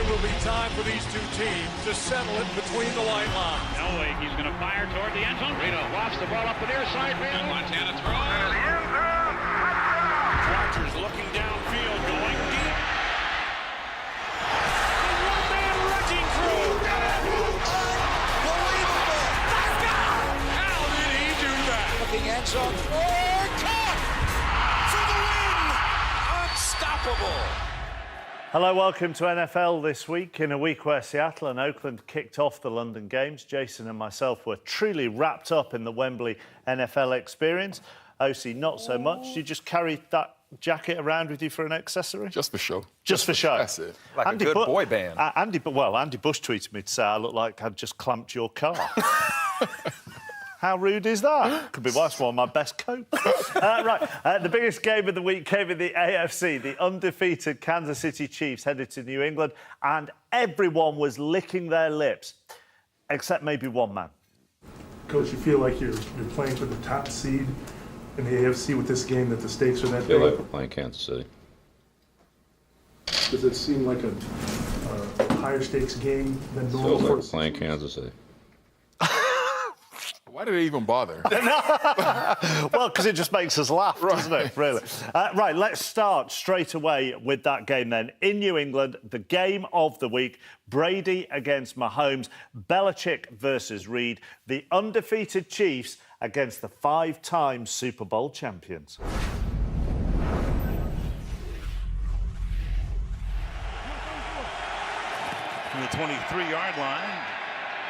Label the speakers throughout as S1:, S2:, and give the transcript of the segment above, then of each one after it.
S1: it will be time for these two teams to settle it between the white lines.
S2: Elway, he's going to fire toward the end zone. Reno lofts the ball up the near side. And Montana throws. Rodgers looking downfield, going deep. One man rushing through.
S1: Unbelievable! How did he do that?
S3: Looking end zone. Caught for the win! Unstoppable!
S4: Hello, welcome to NFL This Week. In a week where Seattle and Oakland kicked off the London Games, Jason and myself were truly wrapped up in the Wembley NFL experience. OC, not so much. You just carried that jacket around with you for an accessory?
S5: Just for show.
S4: Just for show.
S5: That's it.
S6: Like Andy a good boy band.
S4: Andy Bush tweeted me to say I look like I'd just clamped your car. How rude is that? Could be worse. One of my best coats. The biggest game of the week came in the AFC. The undefeated Kansas City Chiefs headed to New England, and everyone was licking their lips, except maybe one man.
S7: Coach, you feel like you're playing for the top seed in the AFC with this game, that the stakes are that
S8: I feel
S7: big?
S8: like we're playing Kansas City.
S7: Does it seem like a higher stakes game than normal?
S8: Feels like we're playing Kansas City.
S5: Why did they even bother?
S4: Well, because it just makes us laugh, doesn't it, really? Right, let's start straight away with that game then. In New England, the game of the week, Brady against Mahomes, Belichick versus Reed, the undefeated Chiefs against the five-time Super Bowl champions.
S2: From the 23-yard line.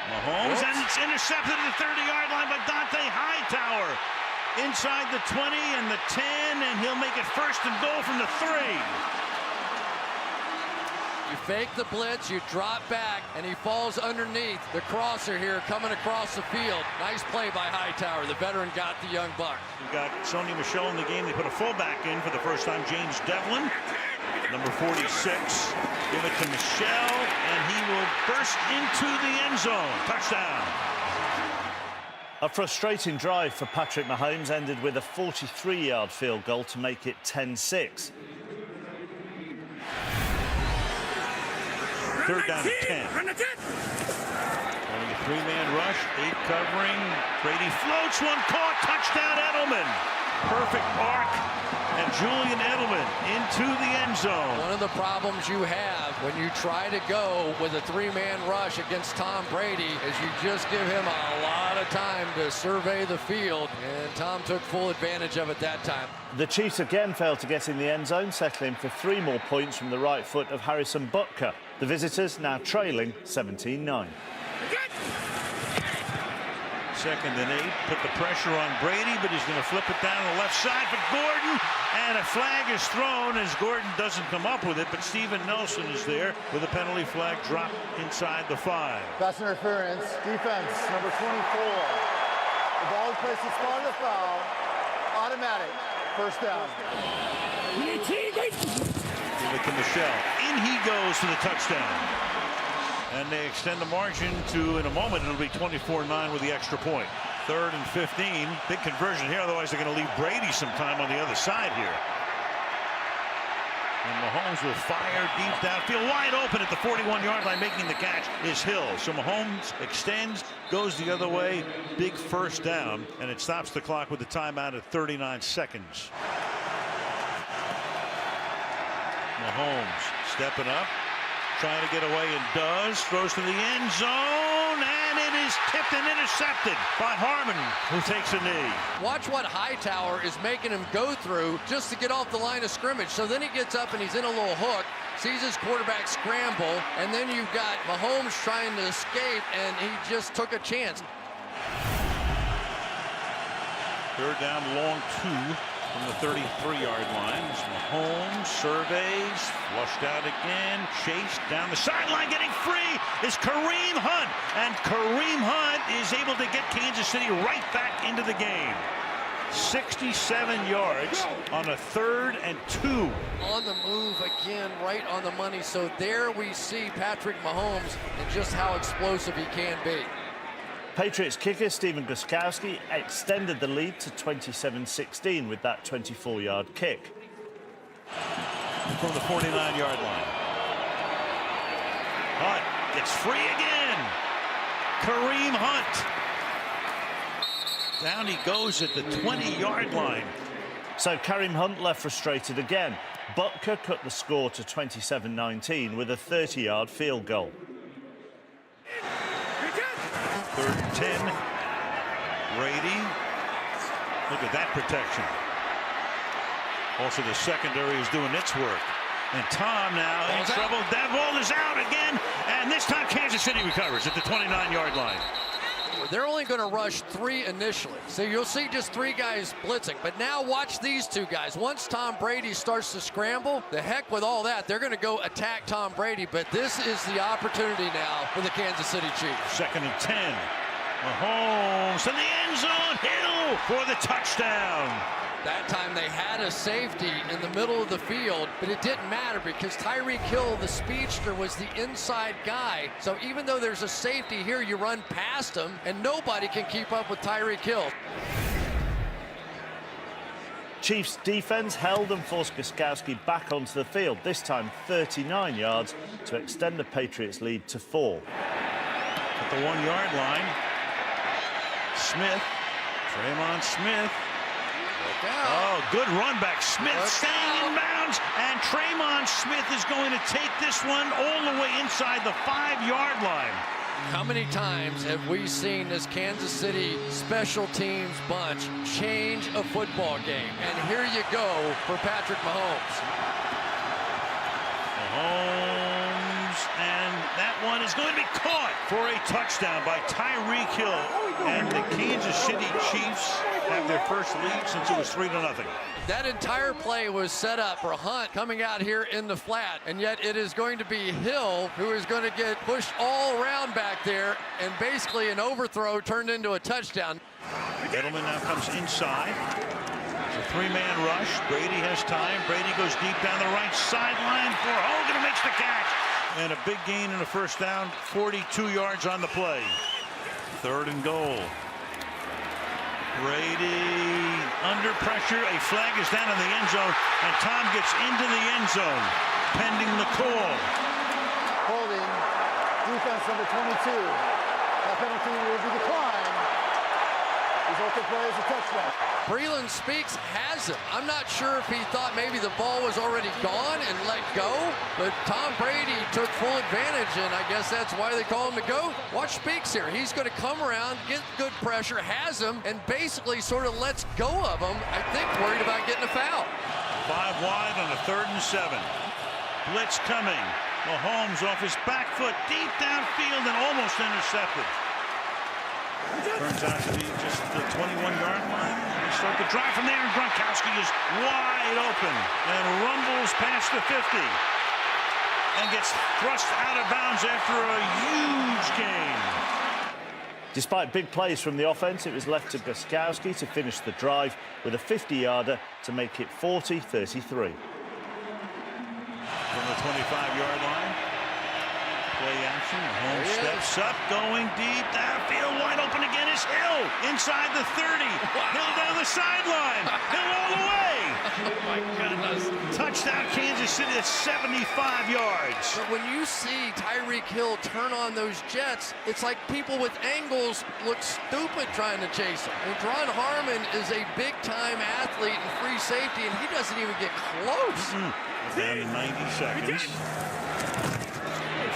S2: Mahomes, and it's intercepted at the 30-yard line by Dante Hightower. Inside the 20 and the 10, and he'll make it first and goal from the 3.
S9: You fake the blitz, you drop back, and he falls underneath the crosser here coming across the field. Nice play by Hightower. The veteran got the young buck.
S2: We've got Sony Michel in the game. They put a fullback in for the first time, James Devlin. Number 46, give it to Michel, and he will burst into the end zone. Touchdown.
S4: A frustrating drive for Patrick Mahomes ended with a 43-yard field goal to make it 10-6.
S2: Third down at 10. Running a three-man rush, 8 covering. Brady floats, one caught, touchdown Edelman. Perfect arc, and Julian Edelman into the end zone.
S9: One of the problems you have when you try to go with a three-man rush against Tom Brady is you just give him a lot of time to survey the field, and Tom took full advantage of it that time.
S4: The Chiefs again failed to get in the end zone, settling for 3 more points from the right foot of Harrison Butker. The visitors now trailing 17-9.
S2: Second and 8, put the pressure on Brady, but he's going to flip it down the left side for Gordon, and a flag is thrown as Gordon doesn't come up with it, but Steven Nelson is there with a penalty flag drop inside the 5.
S10: Pass interference, defense, number 24. The ball is placed in spot of the foul, automatic, first down.
S2: Give it to Michel. In he goes for the touchdown. And they extend the margin to, in a moment, it'll be 24-9 with the extra point. 3rd and 15. Big conversion here, otherwise they're going to leave Brady some time on the other side here. And Mahomes will fire deep downfield, wide open at the 41-yard line. Making the catch is Hill. So Mahomes extends, goes the other way. Big first down, and it stops the clock with the timeout at 39 seconds. Mahomes stepping up, trying to get away, and does. Throws to the end zone, and it is tipped and intercepted by Harmon, who takes a knee.
S9: Watch what Hightower is making him go through just to get off the line of scrimmage. So then he gets up and he's in a little hook, sees his quarterback scramble, and then you've got Mahomes trying to escape, and he just took a chance.
S2: 3rd down, long 2. From the 33-yard line. Mahomes surveys, flushed out again, chased down the sideline, getting free is Kareem Hunt, and Kareem Hunt is able to get Kansas City right back into the game. 67 yards on a 3rd and 2.
S9: On the move again, right on the money. So there we see Patrick Mahomes and just how explosive he can be.
S4: Patriots kicker Stephen Gostkowski extended the lead to 27-16 with that 24-yard kick.
S2: From the 49-yard line. Hunt gets free again. Kareem Hunt. Down he goes at the 20-yard line.
S4: So Kareem Hunt left frustrated again. Butker cut the score to 27-19 with a 30-yard field goal.
S2: 3rd and 10. Brady. Look at that protection. Also, the secondary is doing its work. And Tom now in trouble. That ball is out again. And this time Kansas City recovers at the 29-yard line.
S9: They're only going to rush 3 initially. So you'll see just 3 guys blitzing. But now watch these 2 guys. Once Tom Brady starts to scramble, the heck with all that. They're going to go attack Tom Brady. But this is the opportunity now for the Kansas City Chiefs.
S2: 2nd and 10. Mahomes in the end zone. Hill for the touchdown.
S9: That time they had a safety in the middle of the field, but it didn't matter because Tyreek Hill, the speedster, was the inside guy. So even though there's a safety here, you run past him, and nobody can keep up with Tyreek Hill.
S4: Chiefs defense held and forced Gostkowski back onto the field, this time 39 yards, to extend the Patriots' lead to 4.
S2: At the 1-yard line, Smith, Draymond Smith. Oh, good run back. Smith staying in bounds, and Draymond Smith is going to take this one all the way inside the 5-yard line.
S9: How many times have we seen this Kansas City special teams bunch change a football game? And here you go for Patrick Mahomes.
S2: Mahomes, and that one is going to be caught for a touchdown by Tyreek Hill. And the Kansas City Chiefs have their first lead since it was 3-0.
S9: That entire play was set up for Hunt coming out here in the flat, and yet it is going to be Hill who is going to get pushed all around back there, and basically an overthrow turned into a touchdown.
S2: Edelman now comes inside. It's a 3-man rush. Brady has time. Brady goes deep down the right sideline for Hogan, who makes the catch. And a big gain and a first down, 42 yards on the play. 3rd and goal. Brady under pressure. A flag is down in the end zone, and Tom gets into the end zone, pending the call.
S10: Holding defense number 22. That penalty will be declined. Resulting play is a touchdown.
S9: Breeland Speaks has him. I'm not sure if he thought maybe the ball was already gone and let go, but Tom Brady took full advantage, and I guess that's why they call him the GOAT. Watch Speaks here. He's going to come around, get good pressure, has him, and basically sort of lets go of him, I think worried about getting a foul.
S2: 5 wide on a 3rd and 7. Blitz coming. Mahomes off his back foot, deep downfield, and almost intercepted. Turns out to be just the 21-yard line. They start the drive from there, and Gronkowski is wide open and rumbles past the 50 and gets thrust out of bounds after a huge gain.
S4: Despite big plays from the offense, it was left to Gostkowski to finish the drive with a 50-yarder to make it 40-33.
S2: From the 25-yard line. Play action. Mahomes steps up, going deep. Downfield, wide open again is Hill. Inside the 30. Wow. Hill down the sideline. Hill all the way.
S9: Oh, my goodness.
S2: Touchdown, Kansas City at 75 yards.
S9: But when you see Tyreek Hill turn on those jets, it's like people with angles look stupid trying to chase him. And Ron Harmon is a big-time athlete and free safety, and he doesn't even get close.
S2: Down to 90 seconds.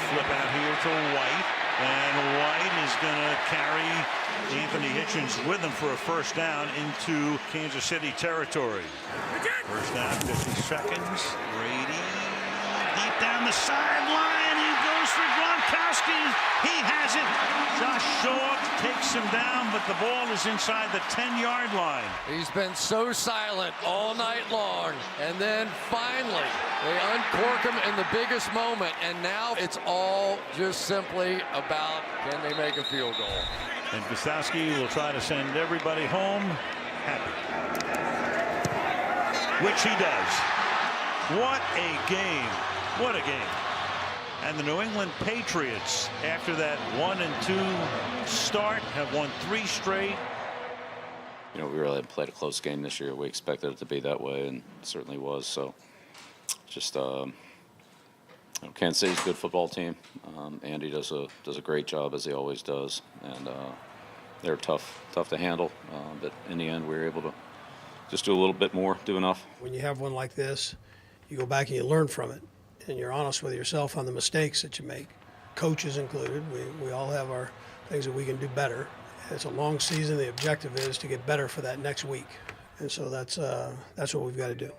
S2: Flip out here to White, and White is going to carry Anthony Hitchens with him for a first down into Kansas City territory. First down, 50 seconds. Brady deep down the sideline. He goes for Gronkowski. He has it. Josh Shaw takes him down, but the ball is inside the 10-yard line.
S9: He's been so silent all night long, and then finally they uncork him in the biggest moment, and now it's all just simply about can they make a field goal.
S2: And Gostkowski will try to send everybody home happy, which he does. What a game. What a game. And the New England Patriots, after that 1-2 start, have won 3 straight.
S5: You know, we really had played a close game this year. We expected it to be that way, and it certainly was. So just Kansas City's a good football team. Andy does a great job, as he always does, and they're tough to handle. But in the end, we were able to just do a little bit more, do enough.
S6: When you have one like this, you go back and you learn from it, and you're honest with yourself on the mistakes that you make, coaches included. We all have our things that we can do better. It's a long season. The objective is to get better for that next week, and so that's what we've got to do.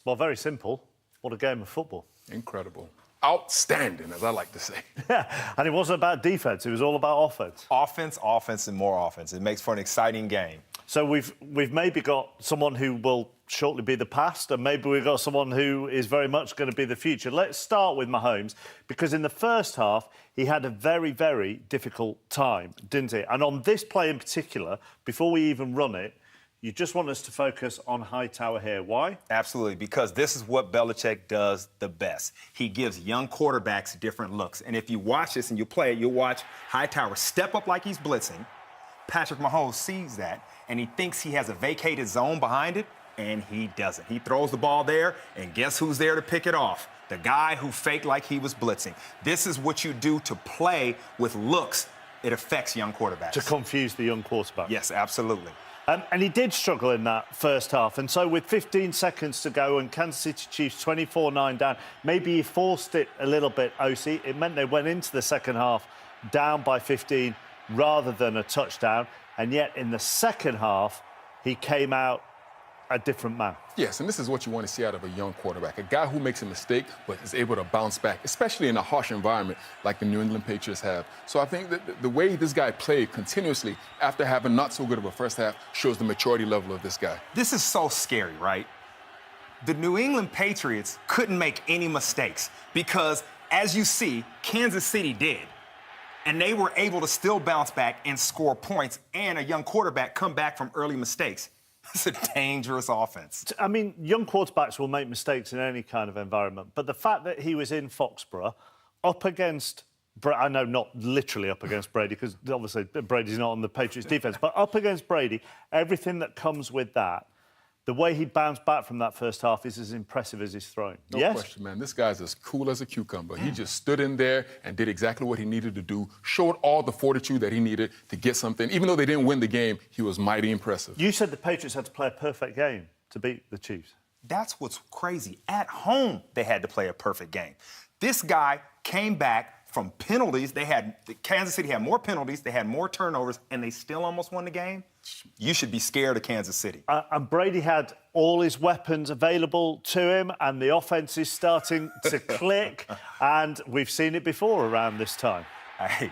S4: Well, very simple. What a game of football.
S1: Incredible. Outstanding, as I like to say.
S4: Yeah, and it wasn't about defense. It was all about offense.
S11: Offense, and more offense. It makes for an exciting game.
S4: So we've maybe got someone who will shortly be the past, and maybe we've got someone who is very much going to be the future. Let's start with Mahomes, because in the first half, he had a very, very difficult time, didn't he? And on this play in particular, before we even run it, you just want us to focus on Hightower here. Why?
S11: Absolutely, because this is what Belichick does the best. He gives young quarterbacks different looks. And if you watch this and you play it, you'll watch Hightower step up like he's blitzing. Patrick Mahomes sees that, and he thinks he has a vacated zone behind it, and he doesn't. He throws the ball there, and guess who's there to pick it off? The guy who faked like he was blitzing. This is what you do to play with looks. It affects young quarterbacks.
S4: To confuse the young quarterback.
S11: Yes, absolutely.
S4: And he did struggle in that first half. And so with 15 seconds to go and Kansas City Chiefs 24-9 down, maybe he forced it a little bit, OC. It meant they went into the second half down by 15 rather than a touchdown. And yet in the second half, he came out a different man.
S1: Yes, and this is what you want to see out of a young quarterback, a guy who makes a mistake but is able to bounce back, especially in a harsh environment like the New England Patriots have. So I think that the way this guy played continuously after having not so good of a first half shows the maturity level of this guy.
S11: This is so scary, right? The New England Patriots couldn't make any mistakes because, as you see, Kansas City did. And they were able to still bounce back and score points, and a young quarterback come back from early mistakes. It's a dangerous offense.
S4: I mean, young quarterbacks will make mistakes in any kind of environment, but the fact that he was in Foxborough up against, I know not literally up against Brady, because obviously Brady's not on the Patriots defence, but up against Brady, everything that comes with that, the way he bounced back from that first half is as impressive as his throwing.
S1: No question, man. This guy's as cool as a cucumber. He just stood in there and did exactly what he needed to do, showed all the fortitude that he needed to get something. Even though they didn't win the game, he was mighty impressive.
S4: You said the Patriots had to play a perfect game to beat the Chiefs.
S11: That's what's crazy. At home, they had to play a perfect game. This guy came back from penalties. Kansas City had more penalties, they had more turnovers, and they still almost won the game. You should be scared of Kansas City.
S4: And Brady had all his weapons available to him, and the offense is starting to click, and we've seen it before around this time.
S11: Hey,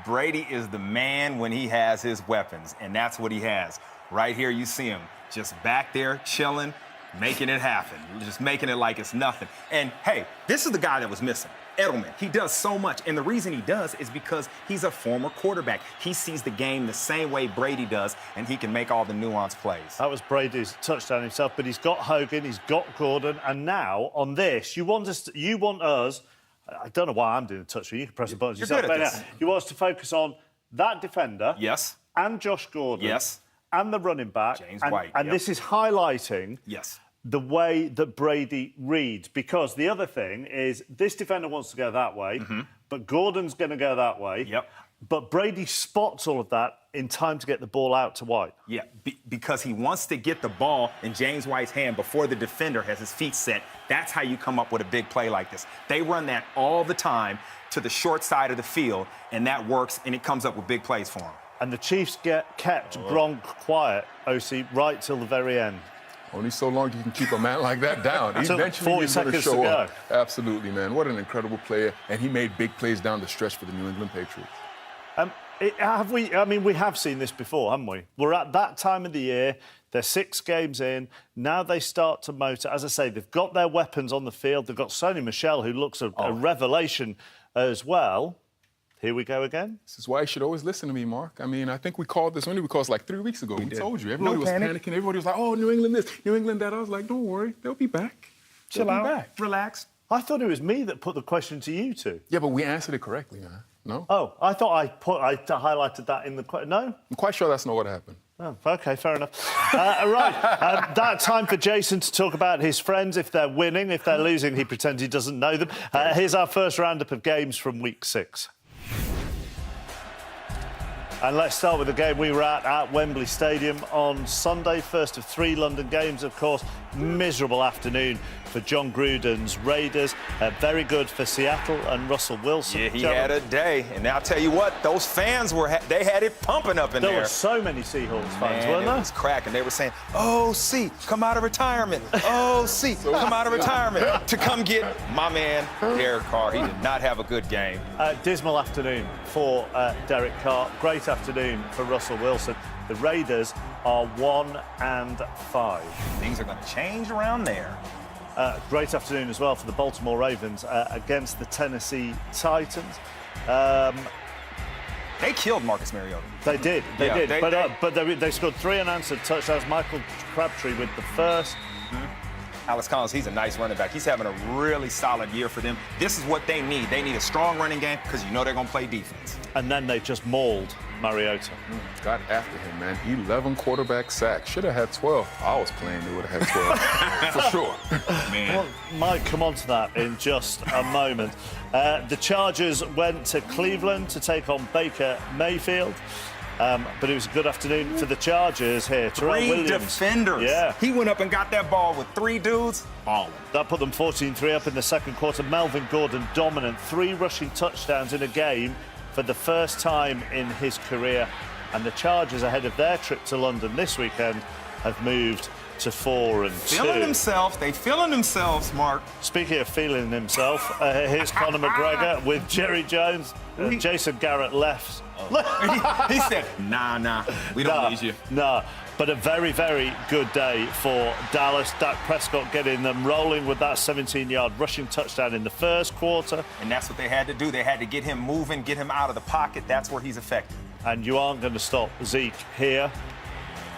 S11: Brady is the man when he has his weapons, and that's what he has. Right here, you see him just back there chilling, making it happen, just making it like it's nothing. And, hey, this is the guy that was missing. Edelman, he does so much, and the reason he does is because he's a former quarterback. He sees the game the same way Brady does, and he can make all the nuanced plays.
S4: That was Brady's touchdown himself, but he's got Hogan, he's got Gordon, and now on this, you want us, I don't know why I'm doing the touch, you can press the buttons yourself.
S11: Good at this.
S4: You want us to focus on that defender,
S11: yes,
S4: and Josh Gordon,
S11: yes,
S4: and the running back,
S11: James White,
S4: and this is highlighting,
S11: yes,
S4: the way that Brady reads, because the other thing is this defender wants to go that way, but Gordon's going to go that way.
S11: Yep.
S4: But Brady spots all of that in time to get the ball out to White.
S11: Yeah, because he wants to get the ball in James White's hand before the defender has his feet set. That's how you come up with a big play like this. They run that all the time to the short side of the field, and that works, and it comes up with big plays for them.
S4: And the Chiefs kept Gronk quiet, OC, right till the very end.
S1: Only so long you can keep a man like that down. Eventually he's going to show up. Absolutely, man. What an incredible player. And he made big plays down the stretch for the New England Patriots.
S4: We have seen this before, haven't we? We're at that time of the year. They're 6 games in. Now they start to motor. As I say, they've got their weapons on the field. They've got Sony Michel, who looks a revelation as well. Here we go again.
S1: This is why you should always listen to me, Mark. I mean, I think we called this, like 3 weeks ago. We told you. Everybody was panicking. Everybody was like, oh, New England this, New England that. I was like, don't worry. They'll be back.
S11: Chill out. Relax.
S4: I thought it was me that put the question to you two.
S1: Yeah, but we answered it correctly, man. No?
S4: Oh, I thought I highlighted that in the question. No?
S1: I'm quite sure that's not what happened.
S4: Oh, OK, fair enough. That time for Jason to talk about his friends, if they're winning. If they're losing, he pretends he doesn't know them. Here's our first roundup of games from Week 6. And let's start with the game we were at Wembley Stadium on Sunday. First of 3 London games, of course. Miserable afternoon for John Gruden's Raiders. Very good for Seattle and Russell Wilson.
S11: Yeah, he had a day. And I'll tell you what, those fans they had it pumping up in there.
S4: There were so many Seahawks fans, weren't there?
S11: It was cracking. They were saying, "Oh, see, come out of retirement. Oh, see, come out of retirement to come get my man, Derek Carr." He did not have a good game.
S4: Dismal afternoon for Derek Carr. Great afternoon for Russell Wilson. The Raiders are 1-5.
S11: Things are going to change around there.
S4: Great afternoon as well for the Baltimore Ravens against the Tennessee Titans.
S11: They killed Marcus Mariota.
S4: They did. But they scored 3 unanswered touchdowns. Michael Crabtree with the first.
S11: Alex Collins, he's a nice running back. He's having a really solid year for them. This is what they need. They need a strong running game because you know they're going to play defense.
S4: And then they just mauled Mariota.
S1: Got after him, man. 11 quarterback sacks. Should have had 12. If I was playing, they would have had 12. For sure.
S11: Man.
S4: Well, might come on to that in just a moment. The Chargers went to Cleveland to take on Baker Mayfield. But it was a good afternoon for the Chargers here. Terrell
S11: 3
S4: Williams.
S11: defenders.
S4: Yeah.
S11: He went up and got that ball with 3 dudes. Balling.
S4: That put them 14-3 up in the second quarter. Melvin Gordon dominant. 3 rushing touchdowns in a game for the first time in his career. And the Chargers, ahead of their trip to London this weekend, have moved to 4-2.
S11: Feeling themselves. They feeling themselves, Mark.
S4: Speaking of feeling himself, here's Conor McGregor with Jerry Jones. Jason Garrett left.
S11: He said, nah, we don't need you.
S4: Nah, but a very, very good day for Dallas. Dak Prescott getting them rolling with that 17-yard rushing touchdown in the first quarter.
S11: And that's what they had to do. They had to get him moving, get him out of the pocket. That's where he's effective.
S4: And you aren't going to stop Zeke here.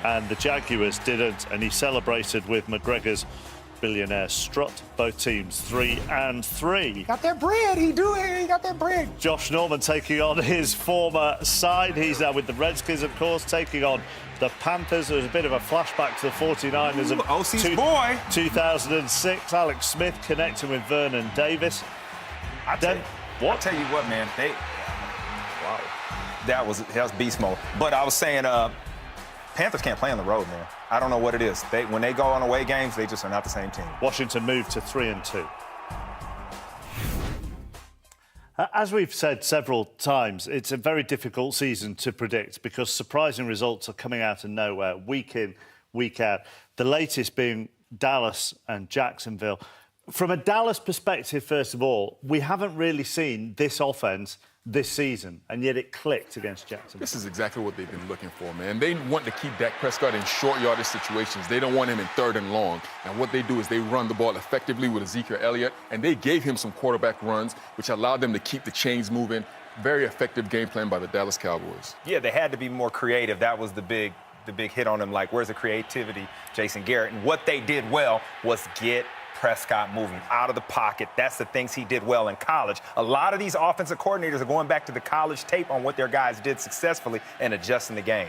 S4: And the Jaguars didn't, and he celebrated with McGregor's billionaire strut. Both teams 3-3.
S11: Got that bread, he got that bread.
S4: Josh Norman taking on his former side. He's now with the Redskins, of course, taking on the Panthers. There was a bit of a flashback to the 49ers of
S11: OC's boy.
S4: 2006. Alex Smith connecting with Vernon Davis.
S11: I'll tell you what, man. Wow. That was beast mode. But I was saying, Panthers can't play on the road, man. I don't know what it is. When they go on away games, they just are not the same team.
S4: Washington moved to 3-2. As we've said several times, it's a very difficult season to predict because surprising results are coming out of nowhere, week in, week out. The latest being Dallas and Jacksonville. From a Dallas perspective, first of all, we haven't really seen this offense this season, and yet it clicked against Jacksonville.
S1: This is exactly what they've been looking for, man. They want to keep Dak Prescott in short yardage situations. They don't want him in 3rd and long. And what they do is they run the ball effectively with Ezekiel Elliott, and they gave him some quarterback runs, which allowed them to keep the chains moving. Very effective game plan by the Dallas Cowboys.
S11: Yeah, they had to be more creative. That was the big hit on them. Like, where's the creativity, Jason Garrett? And what they did well was get Prescott moving out of the pocket. That's the things he did well in college. A lot of these offensive coordinators are going back to the college tape on what their guys did successfully and adjusting the game.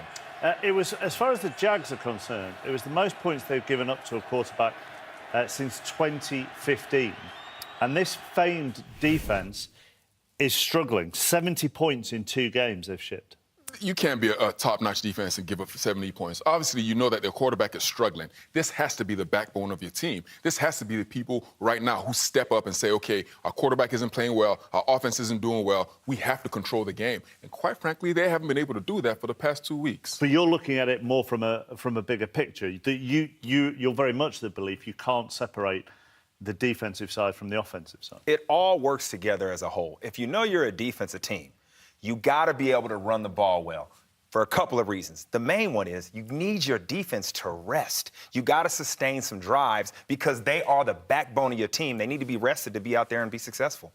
S4: It was, as far as the Jags are concerned, it was the most points they've given up to a quarterback since 2015. And this famed defense is struggling. 70 points in 2 games they've shipped.
S1: You can't be a top-notch defense and give up 70 points. Obviously, you know that their quarterback is struggling. This has to be the backbone of your team. This has to be the people right now who step up and say, okay, our quarterback isn't playing well, our offense isn't doing well, we have to control the game. And quite frankly, they haven't been able to do that for the past 2 weeks.
S4: But you're looking at it more from a bigger picture. You're very much the belief you can't separate the defensive side from the offensive side.
S11: It all works together as a whole. If you know you're a defensive team, you got to be able to run the ball well for a couple of reasons. The main one is you need your defense to rest. You got to sustain some drives because they are the backbone of your team. They need to be rested to be out there and be successful.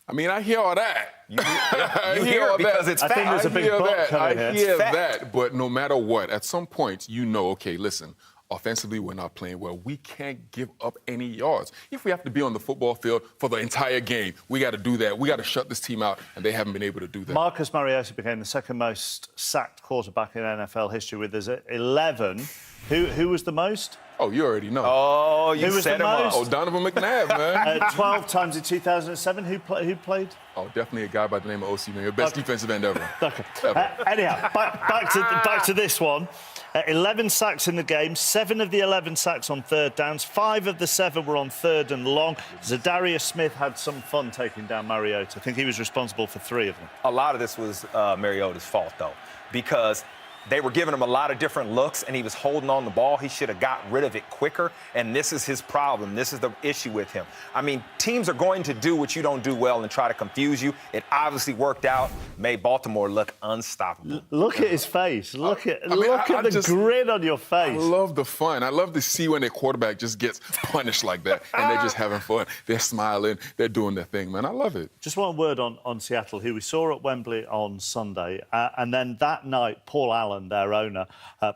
S1: I mean, I hear all that.
S11: You hear it because it's fact.
S4: I think there's a big buck coming here.
S1: I hear that, but no matter what, at some point, you know, okay, listen, offensively, we're not playing well. We can't give up any yards. If we have to be on the football field for the entire game, we got to do that. We got to shut this team out, and they haven't been able to do that.
S4: Marcus Mariota became the second most sacked quarterback in NFL history with us at 11. Who was the most?
S1: Oh, you already know.
S11: Oh, you
S4: Who was
S11: set
S4: the
S11: him up.
S4: most?
S1: Oh, Donovan McNabb, man.
S4: 12 times in 2007. Who played?
S1: Oh, definitely a guy by the name of O.C. Manuel, best defensive end ever.
S4: Okay.
S1: Ever.
S4: Anyhow, back to this one. 11 sacks in the game. 7 of the 11 sacks on third downs. 5 of the 7 were on third and long. Zadarius Smith had some fun taking down Mariota. I think he was responsible for 3 of them.
S11: A lot of this was Mariota's fault, though, because they were giving him a lot of different looks, and he was holding on the ball. He should have got rid of it quicker, and this is his problem. This is the issue with him. I mean, teams are going to do what you don't do well and try to confuse you. It obviously worked out, made Baltimore look unstoppable.
S4: Look at his face. Look at the grin on your face.
S1: I love the fun. I love to see when their quarterback just gets punished like that, and they're just having fun. They're smiling. They're doing their thing, man. I love it.
S4: Just one word on Seattle, who we saw at Wembley on Sunday, and then that night, Paul Allen, their owner,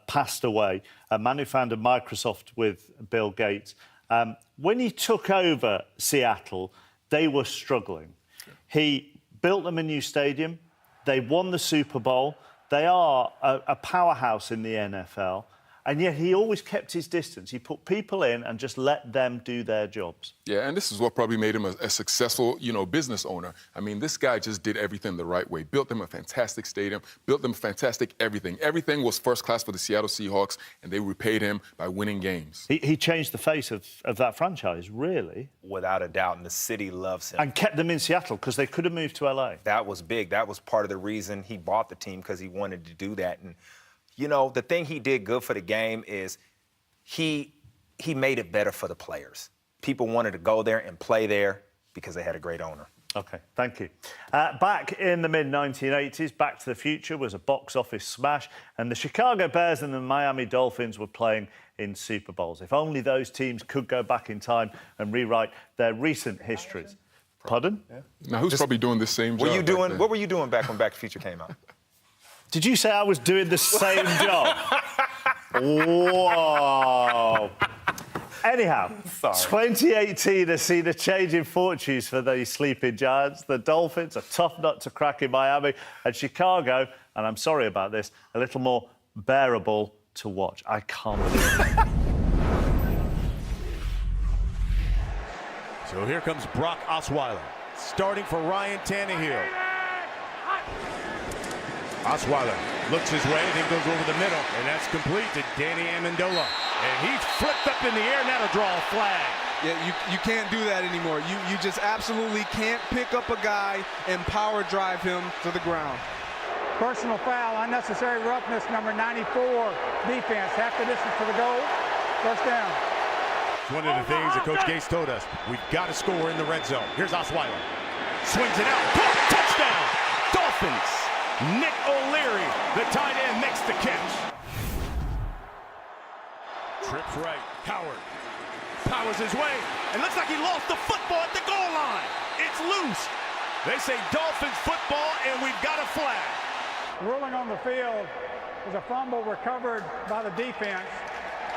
S4: passed away, a man who founded Microsoft with Bill Gates. When he took over Seattle, they were struggling. He built them a new stadium. They won the Super Bowl. They are a powerhouse in the NFL. And yet he always kept his distance. He put people in and just let them do their jobs.
S1: Yeah, and this is what probably made him a successful, business owner. I mean, this guy just did everything the right way. Built them a fantastic stadium, built them fantastic everything. Everything was first class for the Seattle Seahawks, and they repaid him by winning games.
S4: He changed the face of that franchise, really.
S11: Without a doubt, and the city loves him.
S4: And kept them in Seattle because they could have moved to LA.
S11: That was big. That was part of the reason he bought the team, because he wanted to do that. And the thing he did good for the game is he made it better for the players. People wanted to go there and play there because they had a great owner.
S4: OK, thank you. Back in the mid-1980s, Back to the Future was a box office smash, and the Chicago Bears and the Miami Dolphins were playing in Super Bowls. If only those teams could go back in time and rewrite their recent histories. Pardon?
S1: Yeah. Now, who's probably doing the same job?
S11: What were you doing back when Back to the Future came out?
S4: Did you say I was doing the same job? Whoa. Anyhow, 2018 has seen a change in fortunes for the sleeping Giants. The Dolphins, a tough nut to crack in Miami, and Chicago, and I'm sorry about this, a little more bearable to watch. I can't believe it.
S12: So here comes Brock Osweiler, starting for Ryan Tannehill. Osweiler looks his way, then goes over the middle, and that's complete to Danny Amendola. And he's flipped up in the air, and that'll draw a flag.
S13: Yeah, you can't do that anymore. You just absolutely can't pick up a guy and power drive him to the ground.
S10: Personal foul, unnecessary roughness, number 94, defense. Half the distance to the goal, first down.
S12: It's one of the things that Coach Gates told us. We've got to score in the red zone. Here's Osweiler. Swings it out. Touchdown! Dolphins! Nick O'Leary, the tight end, makes the catch. Trips right. Howard powers his way, and looks like he lost the football at the goal line. It's loose. They say Dolphins football, and we've got a flag.
S10: Ruling on the field was a fumble recovered by the defense.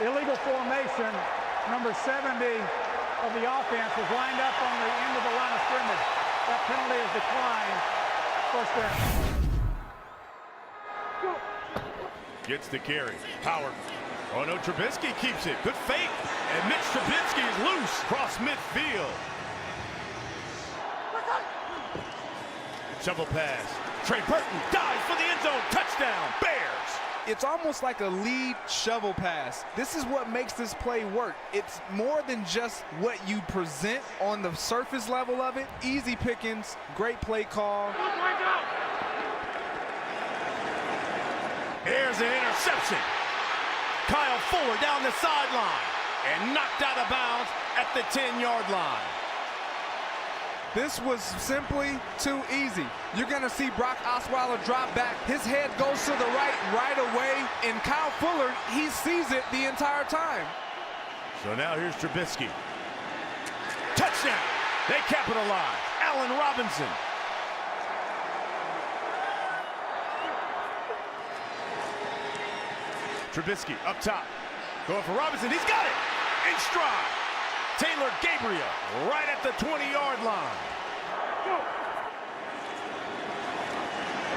S10: Illegal formation. Number 70 of the offense was lined up on the end of the line of scrimmage. That penalty is declined. First down.
S12: Gets the carry. Howard. Oh, no, Trubisky keeps it. Good fake. And Mitch Trubisky is loose across midfield. Shovel pass. Trey Burton dives for the end zone. Touchdown, Bears.
S13: It's almost like a lead shovel pass. This is what makes this play work. It's more than just what you present on the surface level of it. Easy pickings, great play call.
S12: Here's an interception. Kyle Fuller down the sideline and knocked out of bounds at the 10-yard line.
S13: This was simply too easy. You're going to see Brock Osweiler drop back. His head goes to the right away, and Kyle Fuller, he sees it the entire time.
S12: So now here's Trubisky. Touchdown! They capitalize. Allen Robinson. Trubisky up top. Going for Robinson. He's got it. In stride. Taylor Gabriel right at the 20-yard line.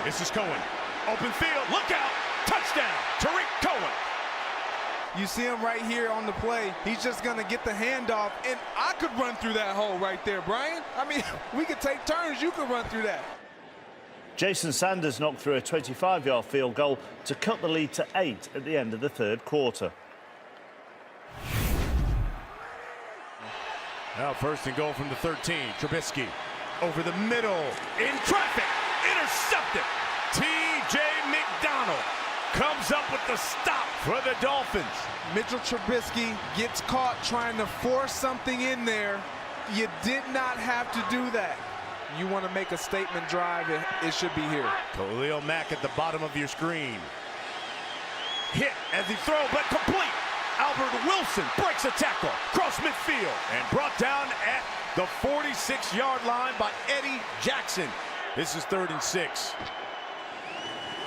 S12: This is Cohen. Open field. Look out. Touchdown. Tariq Cohen.
S13: You see him right here on the play. He's just going to get the handoff, and I could run through that hole right there, Brian. I mean, we could take turns. You could run through that.
S4: Jason Sanders knocked through a 25-yard field goal to cut the lead to 8 at the end of the third quarter.
S12: Now first and goal from the 13. Trubisky over the middle. In traffic. Intercepted. T.J. McDonald comes up with the stop for the Dolphins.
S13: Mitchell Trubisky gets caught trying to force something in there. You did not have to do that. You want to make a statement drive, it should be here.
S12: Khalil Mack at the bottom of your screen. Hit as he throws, but complete. Albert Wilson breaks a tackle, cross midfield, and brought down at the 46-yard line by Eddie Jackson. This is 3rd and 6.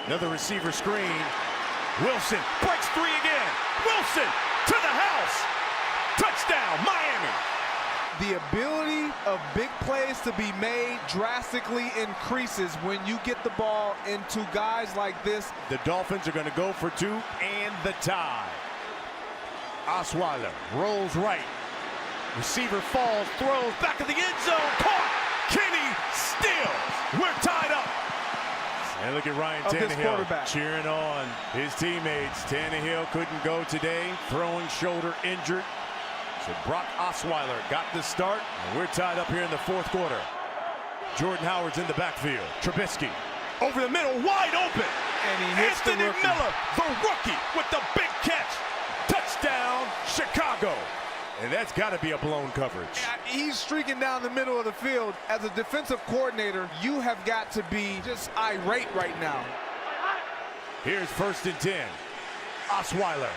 S12: Another receiver screen. Wilson breaks 3 again. Wilson to the house. Touchdown, Miami.
S13: The ability of big plays to be made drastically increases when you get the ball into guys like this.
S12: The Dolphins are going to go for 2 and the tie. Osweiler rolls right. Receiver falls, throws back of the end zone. Caught. Kenny steals. We're tied up. And look at Ryan Tannehill cheering on his teammates. Tannehill couldn't go today, throwing shoulder injured. So Brock Osweiler got the start, and we're tied up here in the 4th quarter. Jordan Howard's in the backfield. Trubisky over the middle, wide open.
S13: And he hits
S12: Anthony
S13: the rookie.
S12: Miller, the rookie, with the big catch. Touchdown, Chicago. And that's got to be a blown coverage.
S13: He's streaking down the middle of the field. As a defensive coordinator, you have got to be just irate right now.
S12: Here's 1st and 10. Osweiler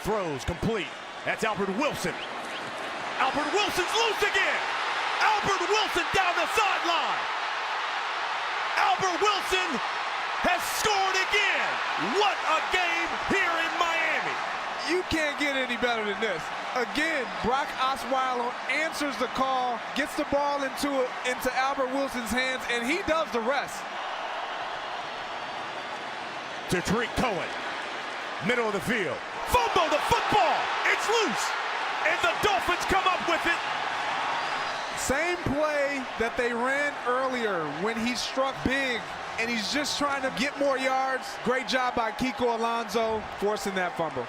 S12: throws complete. That's Albert Wilson. Albert Wilson's loose again. Albert Wilson down the sideline. Albert Wilson has scored again. What a game here in Miami.
S13: You can't get any better than this. Again, Brock Osweiler answers the call, gets the ball into Albert Wilson's hands, and he does the rest.
S12: To Tariq Cohen, middle of the field. Fumble the football. It's loose. And the Dolphins come up with it.
S13: Same play that they ran earlier when he struck big, and he's just trying to get more yards. Great job by Kiko Alonso forcing that fumble.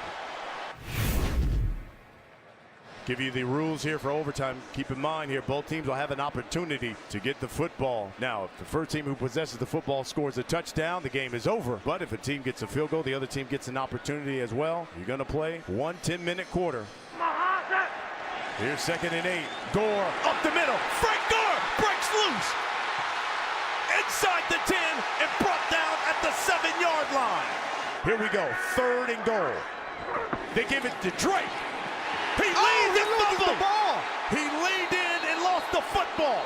S12: Give you the rules here for overtime. Keep in mind here, both teams will have an opportunity to get the football. Now, if the first team who possesses the football scores a touchdown, the game is over. But if a team gets a field goal, the other team gets an opportunity as well. You're going to play 1 10-minute quarter. Here's 2nd and 8. Gore up the middle. Frank Gore breaks loose. Inside the 10 and brought down at the 7-yard line. Here we go. 3rd and goal. They give it to Drake. He leaned and fumbled the ball. He leaned in and lost the football.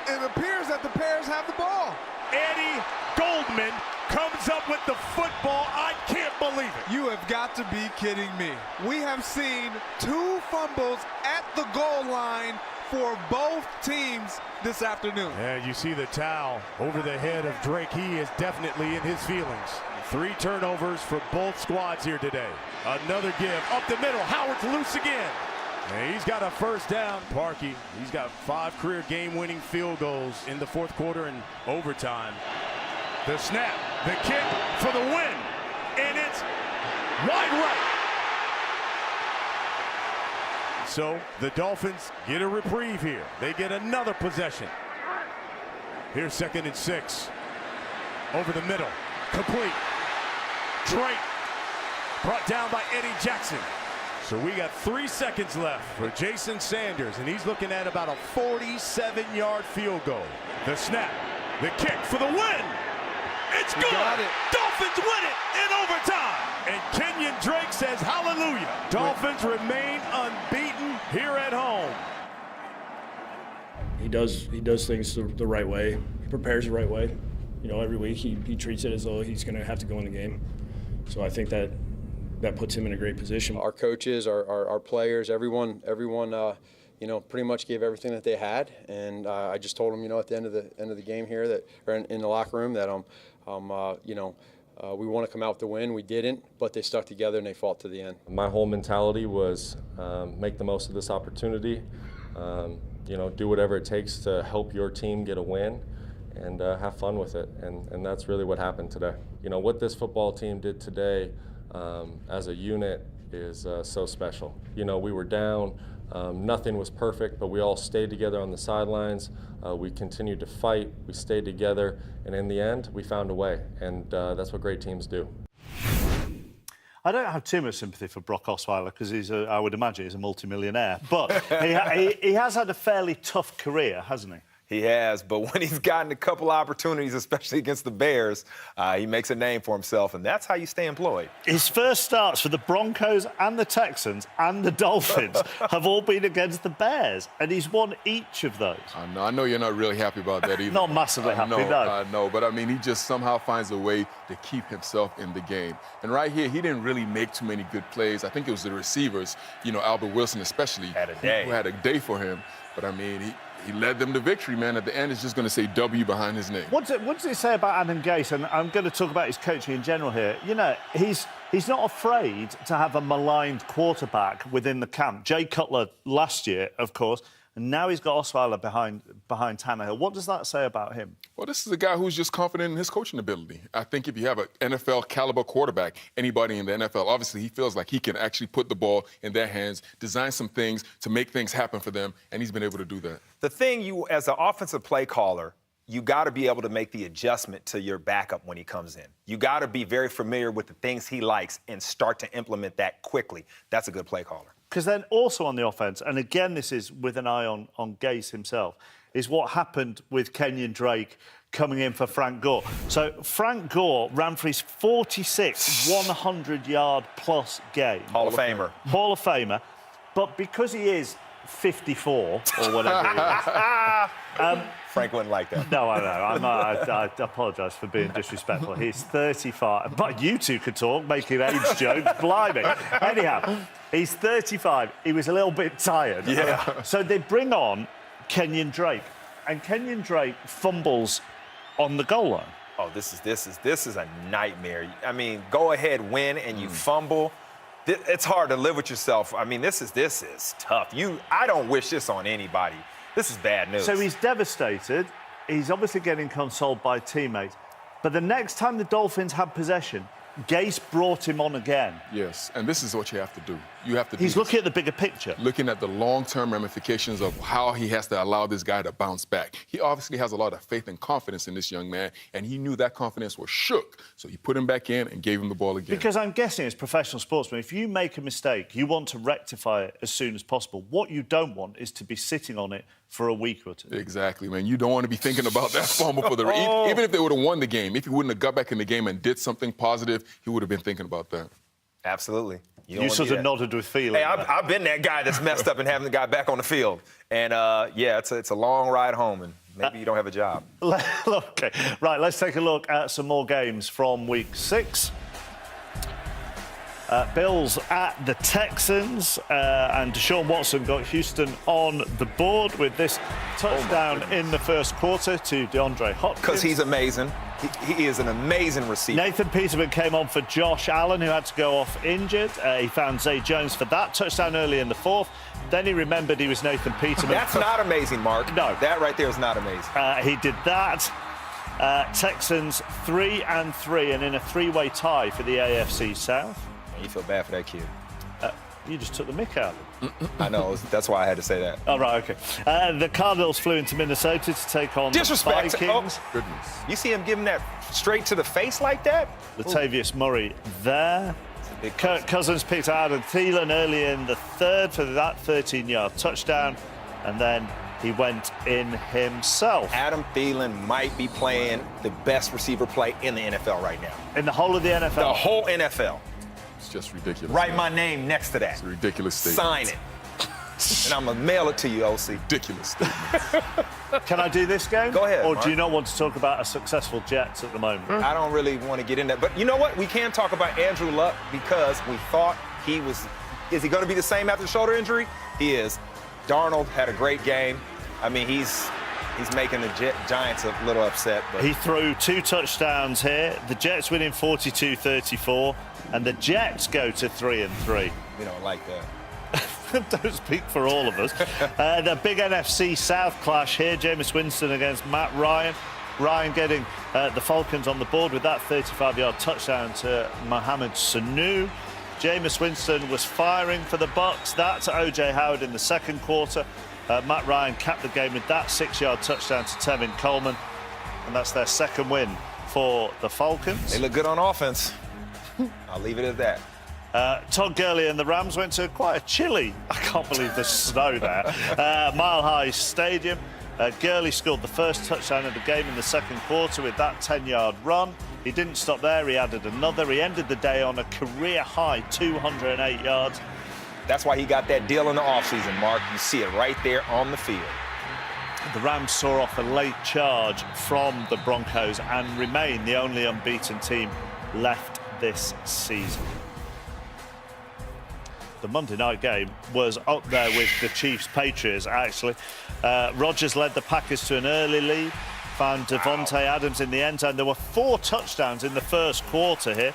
S13: It appears that the Bears have the ball.
S12: Eddie Goldman comes up with the football. I can't believe it.
S13: You have got to be kidding me. We have seen 2 fumbles at the goal line for both teams this afternoon.
S12: Yeah, you see the towel over the head of Drake. He is definitely in his feelings. 3 turnovers for both squads here today. Another give up the middle. Howard's loose again. And he's got a 1st down. Parkey, he's got 5 career game-winning field goals in the 4th quarter and overtime. The snap, the kick for the win, and it's wide right. So the Dolphins get a reprieve here. They get another possession. Here's 2nd and 6. Over the middle, complete. Drake brought down by Eddie Jackson. So we got 3 seconds left for Jason Sanders, and he's looking at about a 47-yard field goal. The snap, the kick for the win. It's good. Dolphins win it in overtime. And Kenyon Drake says hallelujah. Dolphins remain unbeaten here at home.
S14: He does things the right way. He prepares the right way. You know, every week he treats it as though he's going to have to go in the game. So I think that that puts him in a great position.
S15: Our coaches, our players, everyone, pretty much gave everything that they had, and I just told them, at the end of the game here, or in the locker room, that we want to come out with the win. We didn't, but they stuck together and they fought to the end.
S16: My whole mentality was make the most of this opportunity. Do whatever it takes to help your team get a win, and have fun with it. And that's really what happened today. What this football team did today as a unit is so special. We were down. Nothing was perfect, but we all stayed together on the sidelines. We continued to fight. We stayed together. And in the end, we found a way. And that's what great teams do.
S4: I don't have too much sympathy for Brock Osweiler because I would imagine he's a multimillionaire. But he has had a fairly tough career, hasn't he?
S11: He has, but when he's gotten a couple opportunities, especially against the Bears, he makes a name for himself, and that's how you stay employed.
S4: His first starts for the Broncos and the Texans and the Dolphins have all been against the Bears, and he's won each of those.
S1: I know you're not really happy about that either.
S4: Not massively happy, no.
S1: I know, but he just somehow finds a way to keep himself in the game. And right here, he didn't really make too many good plays. I think it was the receivers, Albert Wilson especially,
S11: had a day.
S1: Who had a day for him. But he led them to victory, man. At the end, it's just going to say W behind his name.
S4: What does it say about Adam Gase? And I'm going to talk about his coaching in general here. He's not afraid to have a maligned quarterback within the camp. Jay Cutler last year, of course, and now he's got Osweiler behind Tannehill. What does that say about him?
S1: Well, this is a guy who's just confident in his coaching ability. I think if you have an NFL caliber quarterback, anybody in the NFL, obviously he feels like he can actually put the ball in their hands, design some things to make things happen for them, and he's been able to do that.
S11: The thing as an offensive play caller, you got to be able to make the adjustment to your backup when he comes in. You got to be very familiar with the things he likes and start to implement that quickly. That's a good play caller.
S4: Because then also on the offence, and again this is with an eye on Gase himself, is what happened with Kenyon Drake coming in for Frank Gore. So Frank Gore ran for his 46 100-yard-plus game.
S11: Hall of Famer.
S4: But because he is 54 or whatever he is...
S11: Frank wouldn't like that.
S4: No, I know. I apologise for being disrespectful. He's 35. But you two could talk, making age jokes. Blimey. Anyhow, he's 35. He was a little bit tired.
S11: Yeah.
S4: So they bring on Kenyon Drake. And Kenyon Drake fumbles on the goal line.
S11: Oh, this is a nightmare. Go ahead, win, and you fumble. It's hard to live with yourself. This is tough. I don't wish this on anybody. This is bad news.
S4: So he's devastated. He's obviously getting consoled by teammates. But the next time the Dolphins had possession, Gase brought him on again.
S1: Yes, and this is what you have to do.
S4: He's looking at the bigger picture.
S1: Looking at the long-term ramifications of how he has to allow this guy to bounce back. He obviously has a lot of faith and confidence in this young man, and he knew that confidence was shook. So he put him back in and gave him the ball again.
S4: Because I'm guessing as professional sportsmen, if you make a mistake, you want to rectify it as soon as possible. What you don't want is to be sitting on it for a week or two.
S1: Exactly, man. You don't want to be thinking about that fumble for even if they would have won the game. If he wouldn't have got back in the game and did something positive, he would have been thinking about that.
S11: Absolutely.
S4: You sort of nodded with feeling.
S11: Hey, I've been that guy that's messed up and haven't got back on the field. And, it's a long ride home, and maybe you don't have a job.
S4: Okay, right, let's take a look at some more games from Week 6. Bills at the Texans, and Deshaun Watson got Houston on the board with this touchdown in the first quarter to DeAndre Hopkins.
S11: Because he's amazing. He is an amazing receiver.
S4: Nathan Peterman came on for Josh Allen, who had to go off injured. He found Zay Jones for that touchdown early in the fourth. Then he remembered he was Nathan Peterman.
S11: That's not amazing, Mark.
S4: No.
S11: That right there is not amazing.
S4: He did that. Texans 3-3 and in a three-way tie for the AFC South.
S11: You feel bad for that kid.
S4: You just took the mick out of him.
S11: I know. That's why I had to say that.
S4: Oh, right, OK. The Cardinals flew into Minnesota to take on the Vikings.
S11: Oh, goodness. You see him giving that straight to the face like that?
S4: Latavius Murray there. Kirk Cousins picked out Adam Thielen early in the third for that 13-yard touchdown. And then he went in himself.
S11: Adam Thielen might be playing the best receiver play in the NFL right now.
S4: In the whole of the NFL?
S11: The whole NFL.
S1: It's just ridiculous.
S11: Write my name next to that.
S1: It's a ridiculous statement.
S11: Sign it. And I'm going to mail it to you, OC.
S1: Ridiculous statements.
S4: Can I do this game?
S11: Go ahead,
S4: Or
S11: Mark.
S4: do you not want to talk about a successful Jets at the moment?
S11: I don't really want to get in that. But you know what? We can talk about Andrew Luck because we thought he was... Is he going to be the same after the shoulder injury? He is. Darnold had a great game. I mean, he's making the Giants a little upset. But
S4: He threw 2 touchdowns here. The Jets winning 42-34, and the Jets go to 3-3.
S11: we don't like that.
S4: Don't speak for all of us. The big NFC South clash here. Jameis Winston against Matt Ryan. Ryan getting the Falcons on the board with that 35-yard touchdown to Mohamed Sanu. Jameis Winston was firing for the Bucs. That's O.J. Howard in the second quarter. Matt Ryan capped the game with that 6-yard touchdown to Tevin Coleman. And that's their second win for the Falcons.
S11: They look good on offense. I'll leave it at that.
S4: Todd Gurley and the Rams went to quite a chilly, I can't believe the snow there, Mile High Stadium. Gurley scored the first touchdown of the game in the second quarter with that 10-yard run. He didn't stop there, he added another. He ended the day on a career-high 208 yards.
S11: That's why he got that deal in the offseason, Mark. You see it right there on the field.
S4: The Rams saw off a late charge from the Broncos and remain the only unbeaten team left this season. The Monday night game was up there with the Chiefs-Patriots, actually. Rodgers led the Packers to an early lead, found Devontae Adams in the end zone. There were 4 touchdowns in the first quarter here.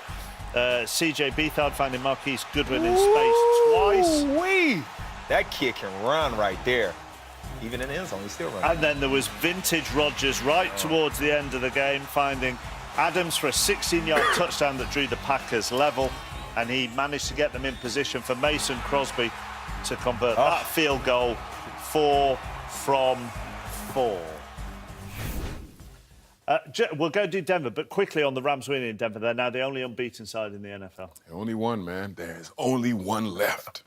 S4: C.J. Beathard finding Marquise Goodwin in space twice.
S11: Wee! That kid can run right there. Even in the end zone, he's still running.
S4: And then there was vintage Rodgers right towards the end of the game, finding Adams for a 16-yard touchdown that drew the Packers level. And he managed to get them in position for Mason Crosby to convert that field goal. 4 from 4. We'll go do Denver, but quickly on the Rams winning in Denver. They're now the only unbeaten side in the NFL.
S1: Only one, man. There's only one left.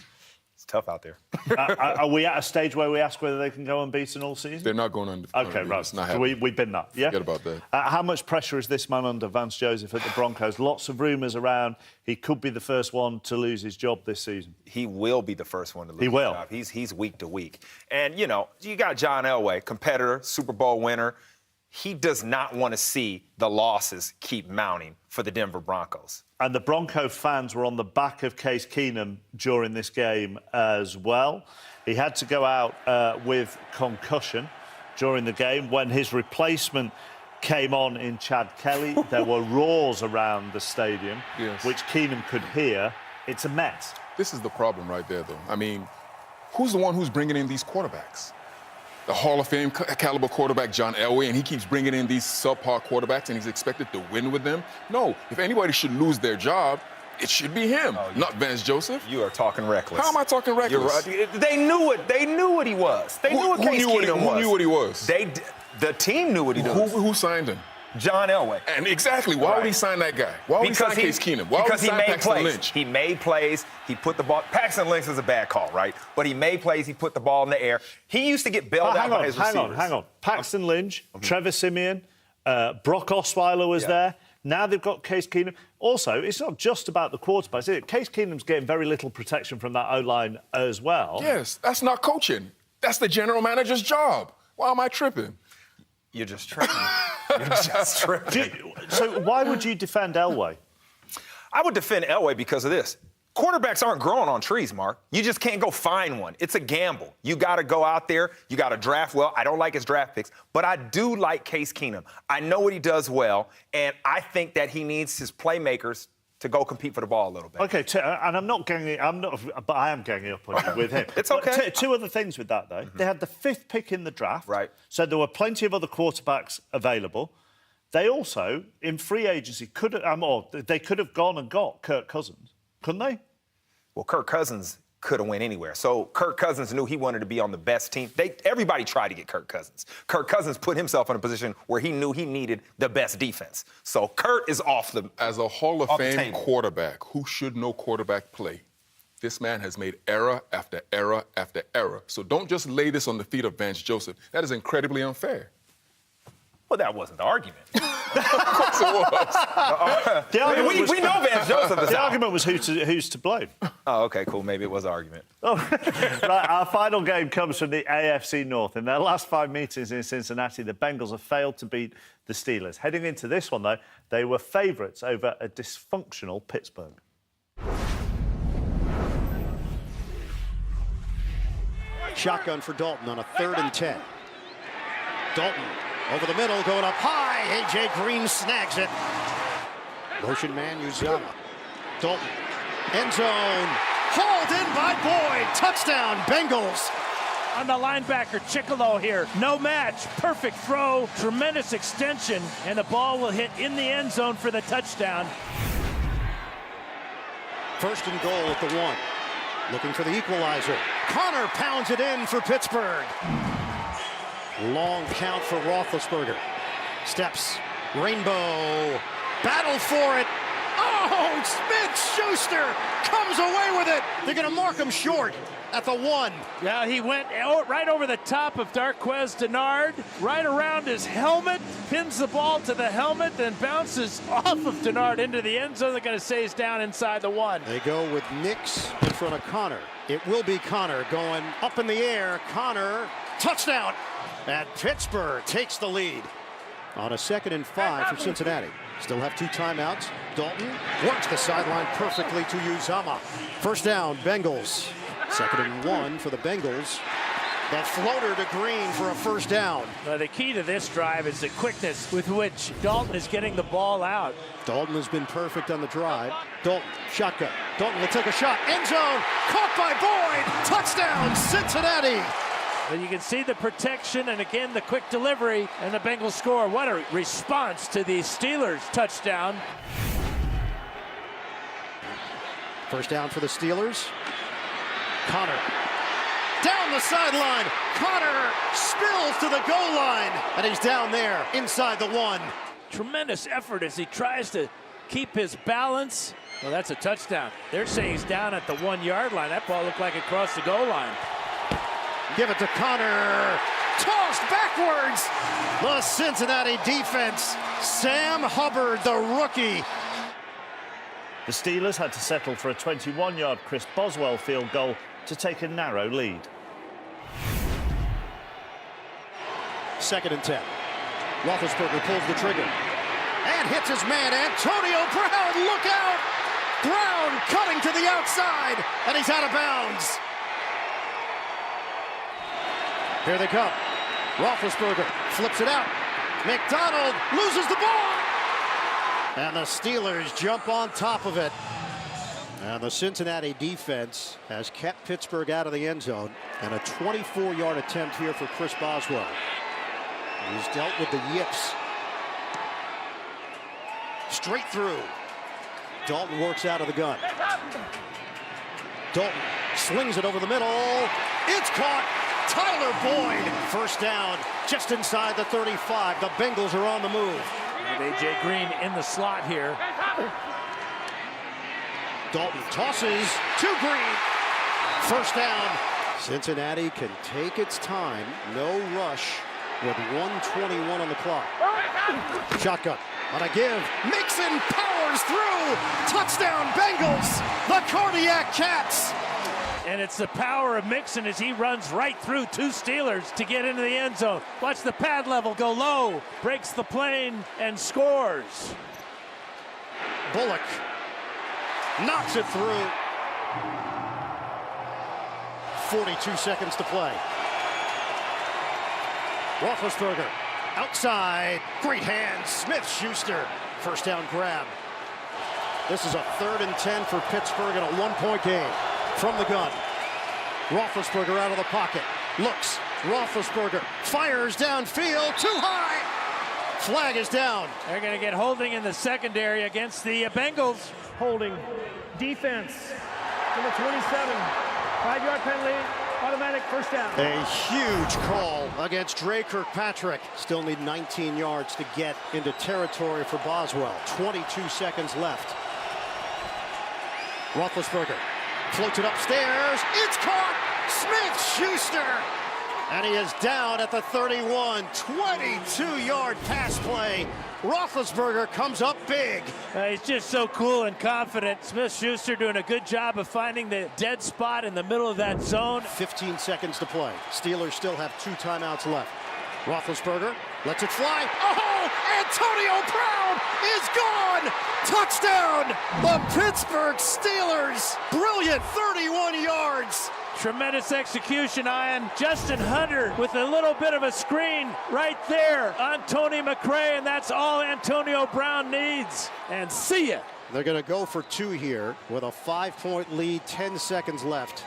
S11: It's tough out there.
S4: Are we at a stage where we ask whether they can go unbeaten all season?
S1: They're not going under.
S4: Okay, right.
S1: It's not
S4: So
S1: happening.
S4: we've been that, yeah?
S1: Forget about that.
S4: How much pressure is this man under, Vance Joseph, at the Broncos? Lots of rumours around. He could be the first one to lose his job this season.
S11: He will be the first one to lose
S4: He will.
S11: his job. He's week to week. And, you know, you got John Elway, competitor, Super Bowl winner. He does not want to see the losses keep mounting for the Denver Broncos.
S4: And the Bronco fans were on the back of Case Keenum during this game as well. He had to go out with concussion during the game. When his replacement came on in Chad Kelly, there were roars around the stadium, which Keenum could hear. It's a mess.
S1: This is the problem right there, though. I mean, who's the one who's bringing in these quarterbacks? The Hall of Fame caliber quarterback, John Elway, and he keeps bringing in these subpar quarterbacks, and he's expected to win with them? No, if anybody should lose their job, it should be him, not Vance Joseph.
S11: You are talking reckless.
S1: How am I talking reckless?
S11: You're right. They knew it. They knew what he was. They knew what Case Keenum was.
S1: Who knew what he was?
S11: The team knew what he was.
S1: Who signed him?
S11: John Elway.
S1: And exactly, why would he sign that guy? Why would he sign Case Keenum? Why would he sign Paxton Lynch?
S11: He made plays. He put the ball. Paxton Lynch is a bad call, right? But he made plays. He put the ball in the air. He used to get bailed out by his receivers.
S4: Hang on. Paxton Lynch, Trevor Siemian, Brock Osweiler was there. Now they've got Case Keenum. Also, it's not just about the quarterbacks, is it? Case Keenum's getting very little protection from that O-line as well.
S1: Yes, that's not coaching. That's the general manager's job. Why am I tripping?
S11: You're just tripping. You're just tripping.
S4: So why would you defend Elway?
S11: I would defend Elway because of this. Quarterbacks aren't growing on trees, Mark. You just can't go find one. It's a gamble. You got to go out there. You got to draft well. I don't like his draft picks, but I do like Case Keenum. I know what he does well, and I think that he needs his playmakers to go compete for the ball a little bit.
S4: Okay, and but I am ganging up on you with him.
S11: It's okay.
S4: But two other things with that, though. They had the 5th pick in the draft. Right. So there were plenty of other quarterbacks available. They also, in free agency, they could have gone and got Kirk Cousins, couldn't they?
S11: Well, Kirk Cousins could have went anywhere. So Kirk Cousins knew he wanted to be on the best team. Everybody tried to get Kirk Cousins. Kirk Cousins put himself in a position where he knew he needed the best defense. So Kurt is off the
S1: As a Hall of Fame quarterback who should know quarterback play, this man has made error after error after error. So don't just lay this on the feet of Vance Joseph. That is incredibly unfair.
S11: Well, that wasn't the argument.
S1: Of course it was.
S11: We know Vance Joseph is
S4: The
S11: out.
S4: argument was who's to blame.
S11: Oh, okay, cool. Maybe it was an argument.
S4: Oh, right, our final game comes from the AFC North. In their last 5 meetings in Cincinnati, the Bengals have failed to beat the Steelers. Heading into this one, though, they were favourites over a dysfunctional Pittsburgh.
S17: Shotgun for Dalton on a 3rd and 10. Dalton over the middle, going up high. A.J. Green snags it. Motion man Uzomah. Dalton, end zone, hauled in by Boyd. Touchdown, Bengals.
S18: On the linebacker, Chicolo here. No match. Perfect throw. Tremendous extension. And the ball will hit in the end zone for the touchdown.
S17: 1st and goal at the 1. Looking for the equalizer. Connor pounds it in for Pittsburgh. Long count for Roethlisberger. Steps. Rainbow. Battle for it. Oh, Smith-Schuster comes away with it. They're going to mark him short at the 1.
S18: Yeah, he went right over the top of Darqueze Dennard, right around his helmet, pins the ball to the helmet, then bounces off of Dennard into the end zone. They're going to say he's down inside the 1.
S17: They go with Nix in front of Connor. It will be Connor going up in the air. Connor, touchdown. And Pittsburgh takes the lead on a 2nd and 5 for Cincinnati. Still have 2 timeouts. Dalton works the sideline perfectly to Uzomah. 1st down, Bengals. 2nd and 1 for the Bengals. The floater to Green for a 1st down.
S18: The key to this drive is the quickness with which Dalton is getting the ball out.
S17: Dalton has been perfect on the drive. Dalton, shotgun. Dalton will take a shot. End zone, caught by Boyd. Touchdown, Cincinnati.
S18: And you can see the protection and again the quick delivery and the Bengals score. What a response to the Steelers touchdown.
S17: 1st down for the Steelers. Connor down the sideline. Connor spills to the goal line and he's down there inside the 1.
S18: Tremendous effort as he tries to keep his balance. Well, that's a touchdown. They're saying he's down at the 1-yard line. That ball looked like it crossed the goal line.
S17: Give it to Connor. Tossed backwards. The Cincinnati defense. Sam Hubbard, the rookie.
S4: The Steelers had to settle for a 21-yard Chris Boswell field goal to take a narrow lead.
S17: 2nd and 10. Roethlisberger pulls the trigger and hits his man, Antonio Brown. Look out! Brown cutting to the outside, and he's out of bounds. Here they come. Roethlisberger flips it out. McDonald loses the ball. And the Steelers jump on top of it. And the Cincinnati defense has kept Pittsburgh out of the end zone. And a 24-yard attempt here for Chris Boswell. He's dealt with the yips. Straight through. Dalton works out of the gun. Dalton swings it over the middle. It's caught. Tyler Boyd, 1st down, just inside the 35. The Bengals are on the move.
S18: With A.J. Green in the slot here.
S17: Dalton tosses to Green. 1st down. Cincinnati can take its time. No rush with 1:21 on the clock. Shotgun on a give. Mixon powers through. Touchdown Bengals. The Cardiac Cats.
S18: And it's the power of Mixon as he runs right through 2 Steelers to get into the end zone. Watch the pad level go low, breaks the plane, and scores.
S17: Bullock knocks it through. 42 seconds to play. Roethlisberger outside. Great hands. Smith-Schuster. 1st down grab. This is a 3rd and 10 for Pittsburgh in a 1-point game. From the gun. Roethlisberger out of the pocket. Looks. Roethlisberger fires downfield. Too high. Flag is down.
S18: They're going to get holding in the secondary against the Bengals.
S14: Holding. Defense. Number 27. 5-yard penalty. Automatic 1st down.
S17: A huge call against Dre Kirkpatrick. Still need 19 yards to get into territory for Boswell. 22 seconds left. Roethlisberger floats it upstairs. It's caught. Smith-Schuster. And he is down at the 31. 22-yard pass play. Roethlisberger comes up big.
S18: He's just so cool and confident. Smith-Schuster doing a good job of finding the dead spot in the middle of that zone.
S17: 15 seconds to play. Steelers still have 2 timeouts left. Roethlisberger lets it fly. Oh, Antonio Brown is gone. Touchdown, the Pittsburgh Steelers. Brilliant 31 yards.
S18: Tremendous execution, Ian. Justin Hunter with a little bit of a screen right there on Tony McRae, and that's all Antonio Brown needs. And see ya.
S17: They're going to go for 2 here with a 5-point lead, 10 seconds left.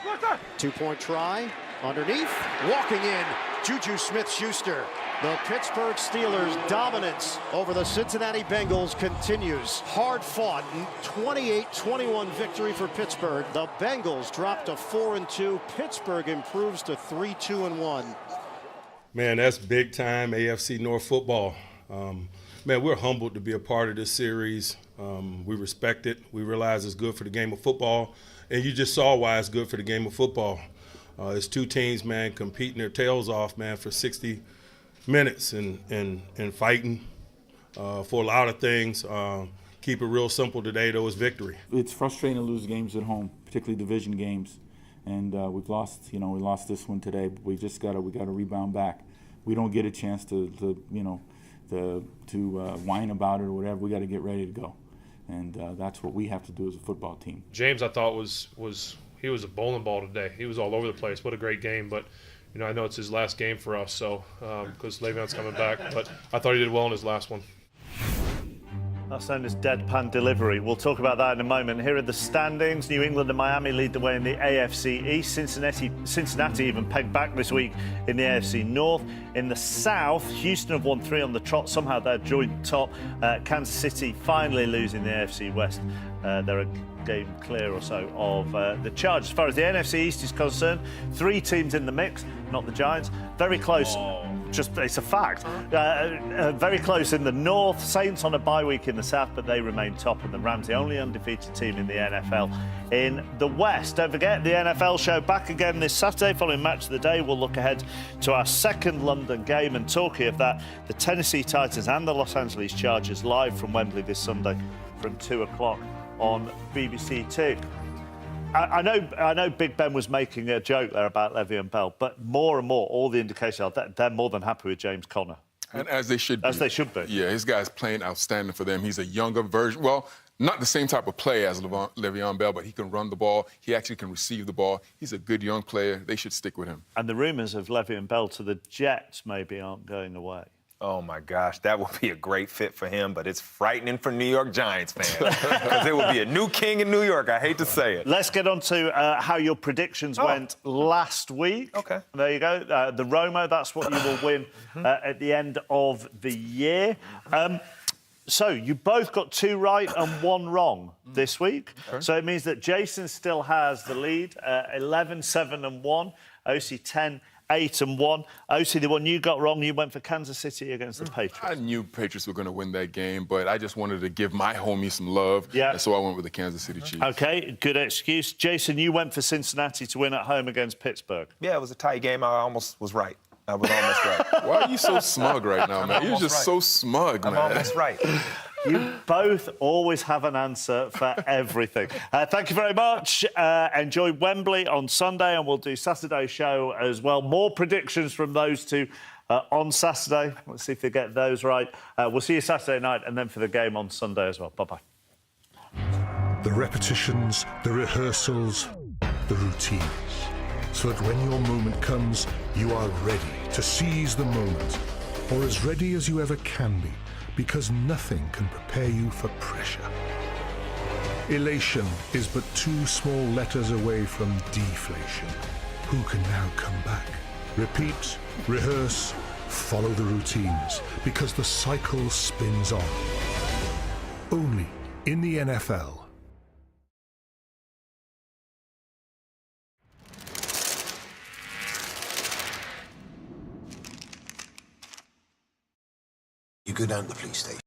S17: 2-point try, underneath, walking in, Juju Smith-Schuster. The Pittsburgh Steelers' dominance over the Cincinnati Bengals continues. Hard-fought, 28-21 victory for Pittsburgh. The Bengals dropped to 4-2. Pittsburgh improves to 3-2-1.
S19: Man, that's big-time AFC North football. Man, we're humbled to be a part of this series. We respect it. We realize it's good for the game of football. And you just saw why it's good for the game of football. It's 2 teams, man, competing their tails off, man, for 60 minutes and fighting for a lot of things. Keep it real simple today, though, is victory.
S20: It's frustrating to lose games at home, particularly division games. And we've lost, we lost this one today, but we gotta rebound back. We don't get a chance to whine about it or whatever. We got to get ready to go. And that's what we have to do as a football team.
S21: James, I thought he was a bowling ball today. He was all over the place. What a great game. But I know it's his last game for us, so because Le'Veon's coming back. But I thought he did well in his last one.
S4: That's known as deadpan delivery. We'll talk about that in a moment. Here are the standings. New England and Miami lead the way in the AFC East. Cincinnati even pegged back this week in the AFC North. In the South, Houston have won 3 on the trot. Somehow they're joint top. Kansas City finally losing the AFC West. They're a game clear or so of the charge. As far as the NFC East is concerned, 3 teams in the mix, not the Giants. Very close. It's a fact. Very close in the North. Saints on a bye week in the South, but they remain top. And the Rams, the only undefeated team in the NFL in the West. Don't forget, the NFL show back again this Saturday following Match of the Day. We'll look ahead to our second London game. And talking of that, the Tennessee Titans and the Los Angeles Chargers live from Wembley this Sunday from 2 o'clock on BBC Two. I know Big Ben was making a joke there about Le'Veon Bell, but more and more, all the indications are that they're more than happy with James Conner.
S1: And as they should be.
S4: As they should be.
S1: Yeah, his guy's playing outstanding for them. He's a younger version. Well, not the same type of play as Le'Veon Bell, but he can run the ball. He actually can receive the ball. He's a good young player. They should stick with him.
S4: And the rumours of Le'Veon Bell to the Jets maybe aren't going away.
S11: Oh, my gosh, that would be a great fit for him, but it's frightening for New York Giants fans because it would be a new king in New York. I hate to say it.
S4: Let's get on to how your predictions went last week.
S11: Okay.
S4: There you go. The Romo, that's what you will win at the end of the year. So you both got 2 right and 1 wrong this week. Okay. So it means that Jason still has the lead, 11-7-1, OC 10-8-1. OC, the one you got wrong, you went for Kansas City against the Patriots.
S1: I knew Patriots were going to win that game, but I just wanted to give my homie some love.
S4: Yeah.
S1: And so I went with the Kansas City Chiefs.
S4: OK, good excuse. Jason, you went for Cincinnati to win at home against Pittsburgh.
S11: Yeah, it was a tight game. I almost was right. I was almost right.
S1: Why are you so smug right now, man? You're just so smug, man.
S11: I'm almost right.
S4: You both always have an answer for everything. Thank you very much. Enjoy Wembley on Sunday, and we'll do Saturday's show as well. More predictions from those two on Saturday. Let's see if they get those right. We'll see you Saturday night, and then for the game on Sunday as well. Bye-bye.
S22: The repetitions, the rehearsals, the routines. So that when your moment comes, you are ready to seize the moment. Or as ready as you ever can be, because nothing can prepare you for pressure. Elation is but 2 small letters away from deflation. Who can now come back? Repeat, rehearse, follow the routines, because the cycle spins on. Only in the NFL.
S23: You go down to the police station.